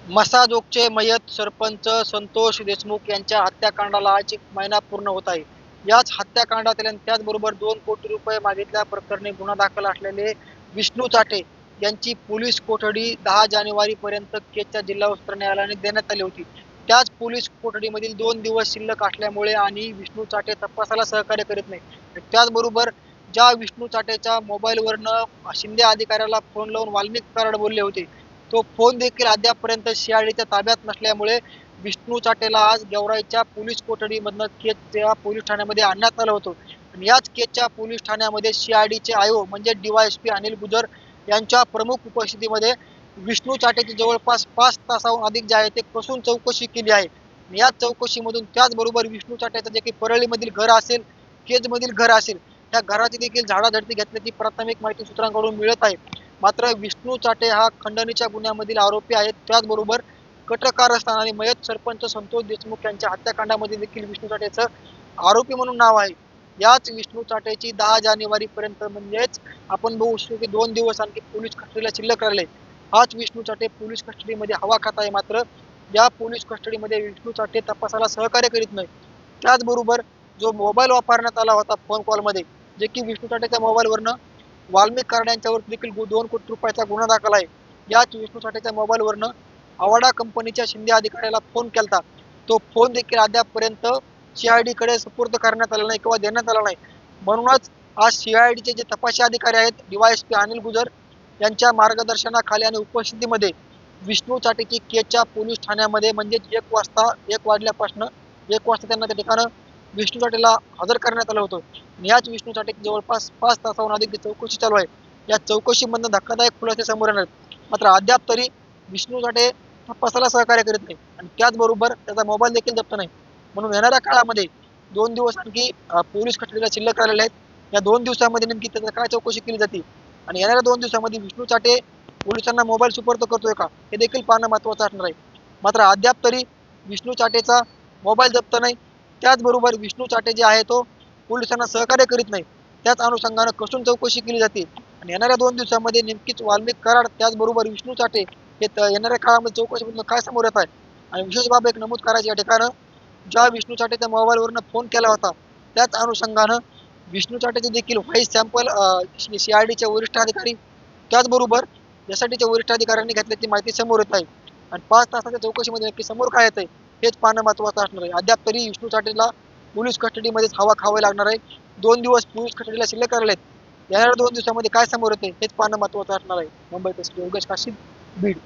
मसाजोगचे मयत सरपंच संतोष देशमुख यांच्या हत्याकांडाला आज 1 महिना पूर्ण होत आहे. याच हत्याकांडातील आणि त्याचबरोबर 2 कोटी रुपये मागितल्या प्रकरणी गुन्हा दाखल असलेले विष्णू चाटे यांची पोलीस कोठडी 10 जानेवारीपर्यंत केजच्या जिल्हा सत्र न्यायालयाने देण्यात आली होती. त्याच पोलीस कोठडीमधील 2 दिवस शिल्लक असल्यामुळे आणि विष्णू चाटे तपासाला सहकार्य करीत नाही. त्याचबरोबर ज्या विष्णू चाटेच्या मोबाईलवरनं शिंदे अधिकाऱ्याला फोन लावून वाल्मिक कराड बोलले होते, तो फोन देखील अद्यापपर्यंत सीआयडीच्या ताब्यात नसल्यामुळे विष्णू चाटेला आज गेवराईच्या पोलीस कोठडीमधनं केजच्या पोलीस ठाण्यामध्ये आणण्यात आलं होतं. आणि याच केजच्या पोलीस ठाण्यामध्ये सीआयडीचे आयओ म्हणजे डीवायएसपी अनिल गुजर यांच्या प्रमुख उपस्थितीमध्ये विष्णू चाटेची जवळपास 5 तासाहून अधिक जे आहे ते कसून चौकशी केली आहे. याच चौकशीमधून त्याचबरोबर विष्णू चाटेचं जे काही परळीमधील घर असेल, केजमधील घर असेल, त्या घराची देखील झाडाझडती घेतल्याची प्राथमिक माहिती सूत्रांकडून मिळत आहे. मात्र विष्णू चाटे हा खंडणीच्या गुन्ह्यामधील आरोपी आहेत. त्याचबरोबर कट कारस्थान आणि मयत सरपंच संतोष देशमुख यांच्या हत्याकांडामध्ये देखील विष्णू चाटेचं आरोपी म्हणून नाव आहे. याच विष्णू चाटेची 10 जानेवारीपर्यंत म्हणजेच आपण बघू शकतो की 2 दिवस आणखी पोलीस कस्टडीला शिल्लक राहिले. हाच विष्णू चाटे पोलीस कस्टडीमध्ये हवा खात आहे. मात्र या पोलीस कस्टडीमध्ये विष्णू चाटे तपासाला सहकार्य करीत नाही. त्याचबरोबर जो मोबाईल वापरण्यात आला होता फोन कॉलमध्ये, जे की विष्णू चाटेच्या मोबाईलवरनं वाल्मिक कराड यांच्यावर देखील 2 कोटी रुपयाचा गुन्हा दाखल आहे. याच विष्णू चाटेच्या मोबाईलवरनं अवाडा कंपनीच्या शिंदे अधिकाऱ्याला फोन केलता. तो फोन देखील अद्यापपर्यंत सीआयडीकडे सुपूर्द करण्यात आला नाही किंवा देण्यात आला नाही. म्हणूनच आज सीआयडीचे जे तपासी अधिकारी आहेत डीवायएसपी अनिल गुजर यांच्या मार्गदर्शनाखाली आणि उपस्थितीमध्ये विष्णू चाटेची केजच्या पोलीस ठाण्यामध्ये म्हणजे 1 वाजल्यापासून 1 वाजता त्यांना त्या ठिकाणी विष्णू चाटेला हजर करण्यात आलं होतं. याच विष्णू चाटेची जवळपास 5 तासाहून अधिक चौकशी चालू आहे. या चौकशीमधनं धक्कादायक खुलासे समोर येणार आहेत. मात्र अद्याप तरी विष्णू चाटे तपासाला सहकार्य करीत नाही आणि त्याचबरोबर त्याचा मोबाईल देखील जप्त नाही. म्हणून येणाऱ्या काळामध्ये 2 दिवस आणखी पोलीस कस्टडीला शिल्लक राहिलेले आहेत. या 2 दिवसामध्ये नेमकी त्याची काय चौकशी केली जाते आणि येणाऱ्या 2 दिवसामध्ये विष्णू चाटे पोलिसांना मोबाईल सुपूर्द करतोय का हे देखील पाहणं महत्त्वाचं असणार आहे. मात्र अद्याप तरी विष्णू चाटेचा मोबाईल जप्त नाही. त्याचबरोबर विष्णू चाटे जे आहे तो पोलिसांना सहकार्य करीत नाही. त्याच अनुषंगानं कसून चौकशी केली जाते आणि येणाऱ्या 2 दिवसामध्ये नेमकीच वाल्मिक कराड त्याचबरोबर विष्णू चाटे हे येणाऱ्या काळामध्ये चौकशीमधून काय समोर येत आहे. आणि विशेष बाब एक नमूद करायची या ठिकाणं, ज्या विष्णू चाटेच्या मोबाईलवरनं फोन केला होता त्याच अनुषंगानं विष्णू चाटेचे देखील व्हॉइस सॅम्पल सीआयडीचे वरिष्ठ अधिकारी त्याचबरोबर एसआयटीच्या वरिष्ठ अधिकाऱ्यांनी घेतल्याची माहिती समोर येत आहे. आणि 5 तासाच्या चौकशीमध्ये नक्की समोर काय येतंय हेच पाहणं महत्त्वाचं असणार आहे. अद्याप तरी विष्णू चाटेला पोलीस कस्टडीमध्येच हवा खावी लागणार आहे. 2 दिवस पोलीस कस्टडीला शिल्लक राहिलेत. येणाऱ्या 2 दिवसामध्ये काय समोर येते हेच पाहणं महत्त्वाचं असणार आहे. मुंबई तहसील योगेश काशीद, बीड.